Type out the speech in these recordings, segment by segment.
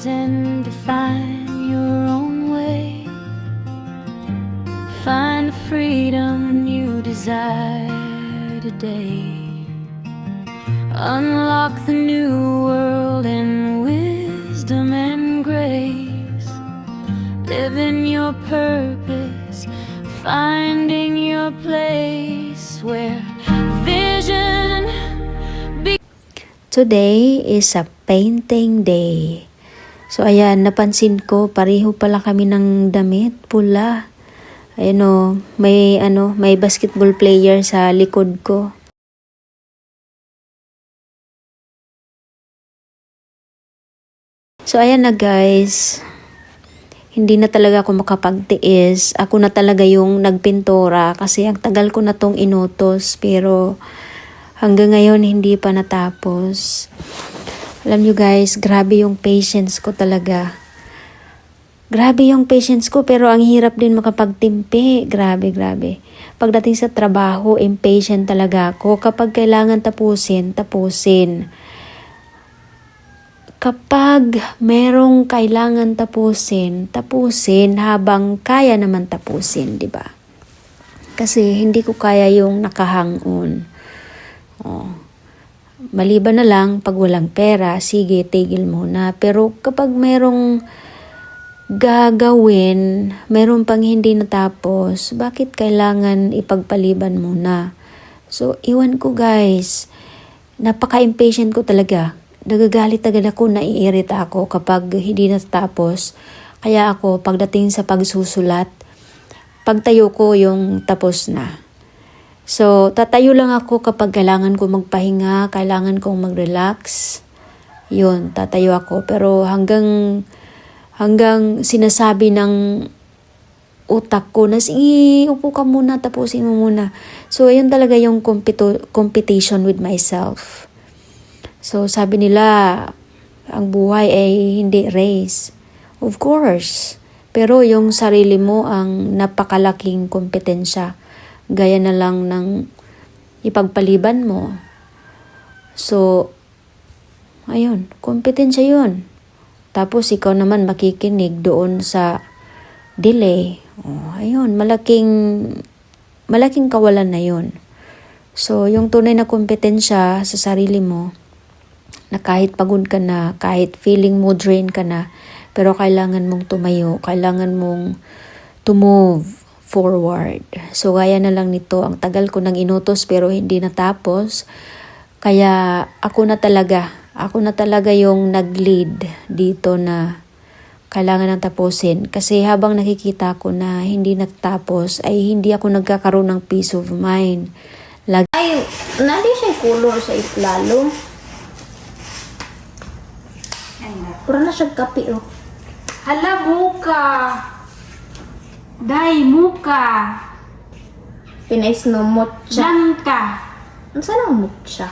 lives and define your own way. Find the freedom you desire today. Unlock the new world in wisdom and grace. Live in your purpose, finding your place where vision. Today is a painting day. So ayan, napansin ko pareho pala kami ng damit, pula. Ayan o, may basketball player sa likod ko. So ayan na guys. Hindi na talaga ako makapagtiis. Ako na talaga yung nagpintura kasi ang tagal ko na tong inutos pero hanggang ngayon hindi pa natapos. Alam nyo guys, grabe yung patience ko talaga. Grabe yung patience ko pero ang hirap din makapagtimpi. Grabe. Pagdating sa trabaho, impatient talaga ako. Kapag kailangan tapusin. Kapag merong kailangan tapusin habang kaya naman tapusin, di ba? Kasi hindi ko kaya yung nakahang-on. Maliban na lang pag walang pera, sige, tigil muna. Pero kapag merong gagawin, meron pang hindi natapos, bakit kailangan ipagpaliban muna? So, iwan ko guys, napaka-impatient ko talaga. Nagagalit agad ako, naiirita ako kapag hindi natapos. Kaya ako, pagdating sa pagsusulat, pagtayo ko yung tapos na. So, tatayo lang ako kapag kailangan ko magpahinga, kailangan kong mag-relax. Yun, tatayo ako. Pero hanggang sinasabi ng utak ko na, sige, upo ka muna, tapusin mo muna. So, ayun talaga yung competition with myself. So, sabi nila, ang buhay ay hindi race. Of course. Pero yung sarili mo ang napakalaking kompetensya. Gaya na lang ng ipagpaliban mo. So, ayun, kompetensya yun. Tapos ikaw naman makikinig doon sa delay. Ayun, malaking kawalan na yun. So, yung tunay na kompetensya sa sarili mo, na kahit pagod ka na, kahit feeling mo drain ka na, pero kailangan mong tumayo, kailangan mong to move forward. So, gaya na lang nito, ang tagal ko nang inutos pero hindi natapos. Kaya ako na talaga yung nag-lead dito na kailangan nang tapusin. Kasi habang nakikita ko na hindi natapos, ay hindi ako nagkakaroon ng peace of mind. Ay, nadi siya color sa iplalo. Pura na siya kape, oh. Hala, muka. Day, muka. Pinais no mocha. Langka. Ano saan ang mocha?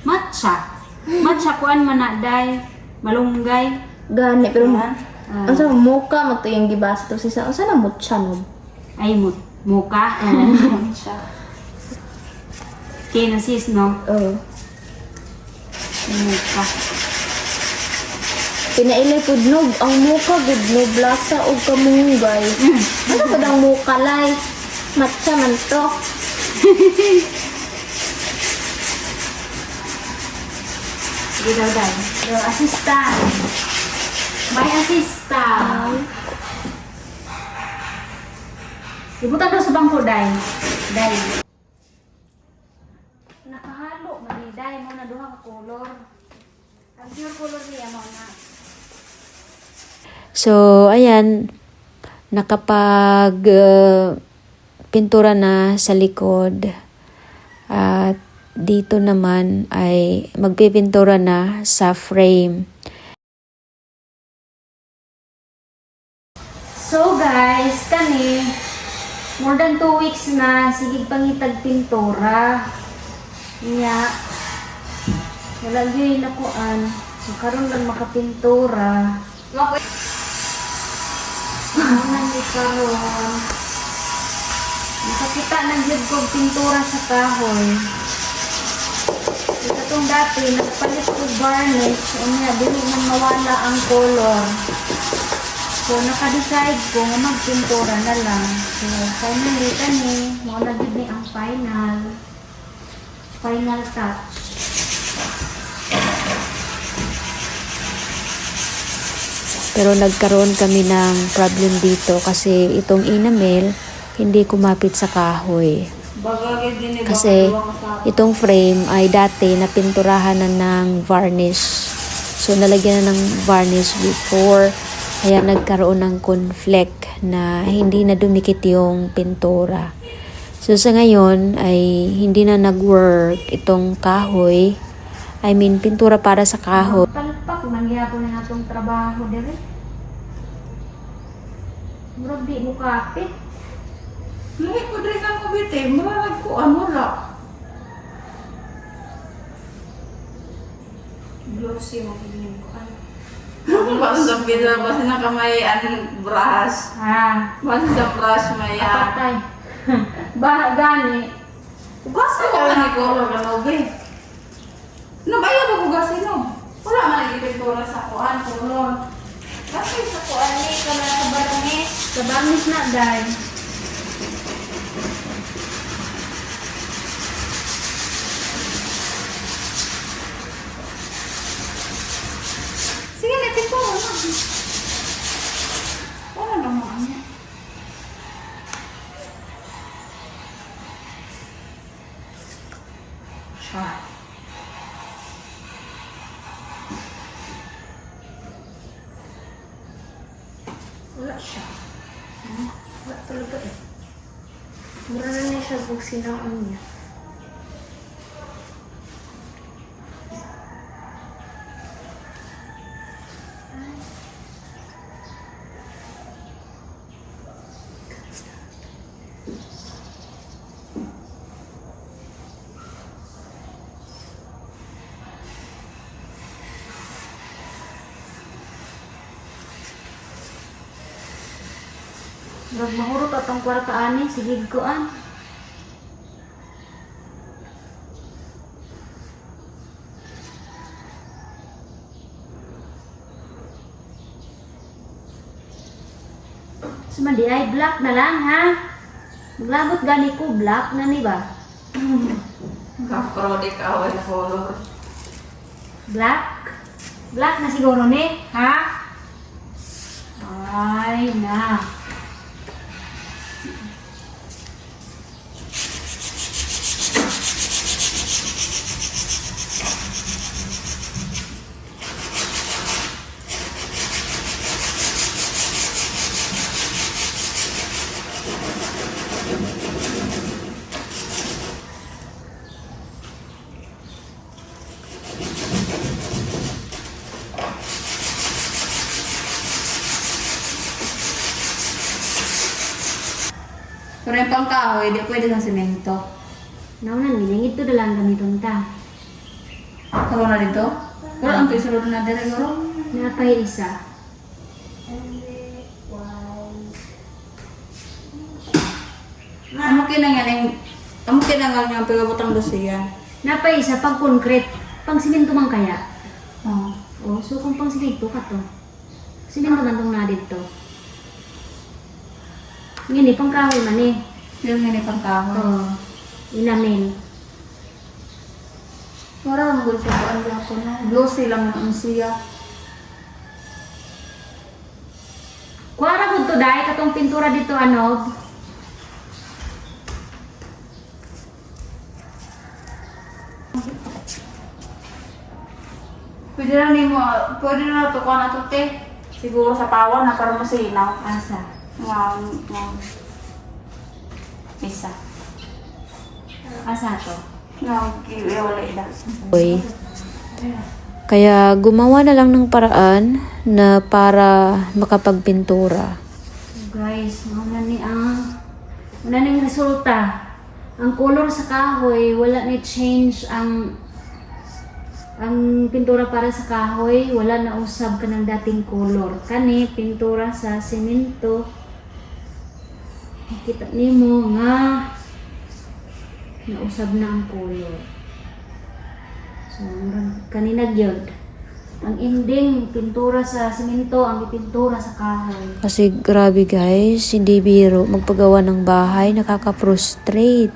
Matcha. Matcha, kuan man na, day. Malunggay. Gani, pero ano saan ang mocha? Magto yung gibasa to siya. Ano saan ang mocha, no? Ay, muka. Okay na sis, no? Oo. Muka. Pinailay pudnog. Ang mocha, gudnog, lasa o kamunggay. Ano ba ang mocha, lay? Matcha man to. Sige daw, day. Daw, assistant. May assistant. Ibutan daw sa bangko, day. Day. Nakahalo, mali, day. Mo na duha ka color. Ang pure color niya, mo na. So, ayan, pintura na sa likod. At dito naman ay magpipintura na sa frame. So guys, kani, more than 2 weeks na, sige pangitag pintura. Niya, wala yun nakuan. Karon lang makapintura. Naman ni karon. Nakakita ng jud kog pintura sa kahoy. katong dati, nagpalit ko varnish, unya, dili man mawala ang color. So, naka-decide ko nga magpintura na lang. So, finally, kani, muna din ni ang final touch. Pero nagkaroon kami ng problem dito kasi itong enamel hindi kumapit sa kahoy. Kasi itong frame ay dati napinturahan na ng varnish. So nalagyan na ng varnish before, kaya nagkaroon ng conflict na hindi na dumikit yung pintura. So sa ngayon ay hindi na nag-work itong kahoy. I mean pintura para sa kahoy. Palpak, mangyapon na itong trabaho dire. Murag di mo kapit. Lahi ko rin ang kubite, mararag ko wala. Glossy mo kinin ko Basta pinabas na kamay ang brush. Basta brush maya. Patay. Baha gani. Basta ko ni ko kanobe. No ba yung bugasin no? Wala man lagi pintura sa kuan kulon. Kasi sa kuan ni kala sa barangis. Sa barangis na dahil. Sige, natin po. Wala naman. Siya. Wala siya. Wala talaga eh. Mura na niya siya kung sinaan niya. Murag mahurot atong kwarta ani, sigid ko an. Sumandi ay black na lang ha. Maglabot gani ko black na ni ba? Kapro di ka away color. Black? Black na siguro ni, ha? Ay na. Pero yung pangkahoy, di pwede ng semento. Naunan ni ito na lang gamiton ta. Karoon na dito? Pero ang pisulod na dito, garo? Napay isa. Amo kinangan yung pagabotang dosiyan. Napay isa pag concrete. Pang simento man kaya. Oh. Oh, so kung pang simento ka to. Simento man tong na dito. Ngini pang kahoy man eh. Yung mini pangkahoy. Oh, inamin. Wala mo gusto ko ang ko na. Glossy lang ang siya. Kuwara gud to dai katong pintura dito ano. Pwede na ito kuha na ito, te. Siguro sa pawan na para masinaw. Asa. Isa. Asa to. Wala ida. Kahoy. Kaya gumawa na lang ng paraan na para makapagpintura. Guys, muna ni resulta. Ang color sa kahoy, wala ni change ang pintura para sa kahoy, wala na usab ka ng dating color. Kani, pintura sa semento. Kita nimo nga nausab na ang color. So, kanina yun. Ang ending, pintura sa simento, ang ipintura sa kahoy. Kasi grabe guys, hindi biro. Magpagawa ng bahay, nakaka-frustrate.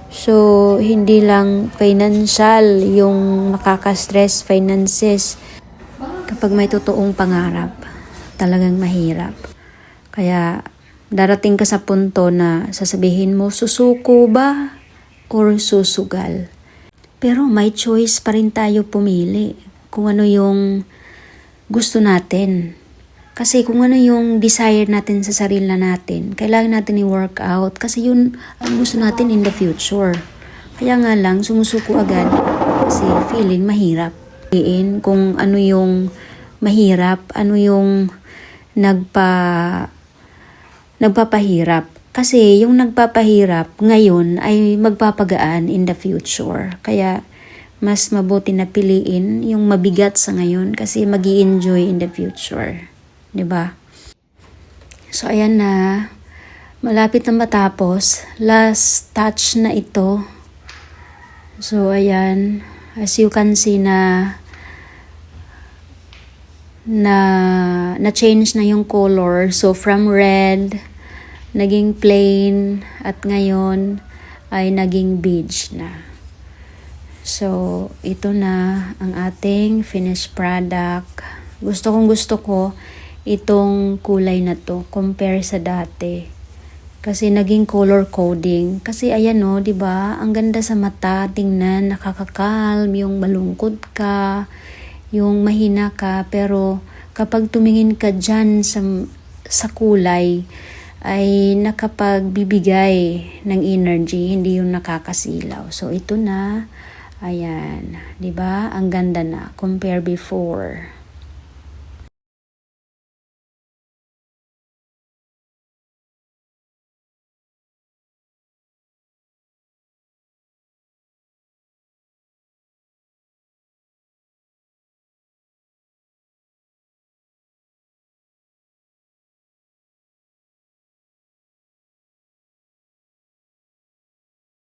So, hindi lang financial yung makaka-stress, finances. Kapag may totoong pangarap, talagang mahirap. Kaya, darating ka sa punto na sasabihin mo, susuko ba or susugal? Pero may choice pa rin tayo pumili kung ano yung gusto natin. Kasi kung ano yung desire natin sa sarili natin, kailangan natin i-work out kasi yun ang gusto natin in the future. Kaya nga lang, sumusuko agad kasi feeling mahirap. Kung ano yung mahirap, ano yung nagpapahirap. Kasi yung nagpapahirap ngayon ay magpapagaan in the future. Kaya mas mabuti na piliin yung mabigat sa ngayon kasi magi-enjoy in the future. 'Di ba? So ayan na, malapit na matapos. Last touch na ito. So ayan, as you can see na change na yung color. So from red naging plain at ngayon ay naging beige na. So, ito na ang ating finished product. Gusto ko itong kulay na to compare sa dati. Kasi naging color coding. Kasi ayan no, 'di ba? Ang ganda sa mata, tingnan, nakakakalm, yung malungkot ka, yung mahina ka, pero kapag tumingin ka diyan sa kulay ay nakapagbibigay ng energy, hindi yung nakakasilaw. So ito na. Ayan, 'di ba? Ang ganda na compare before.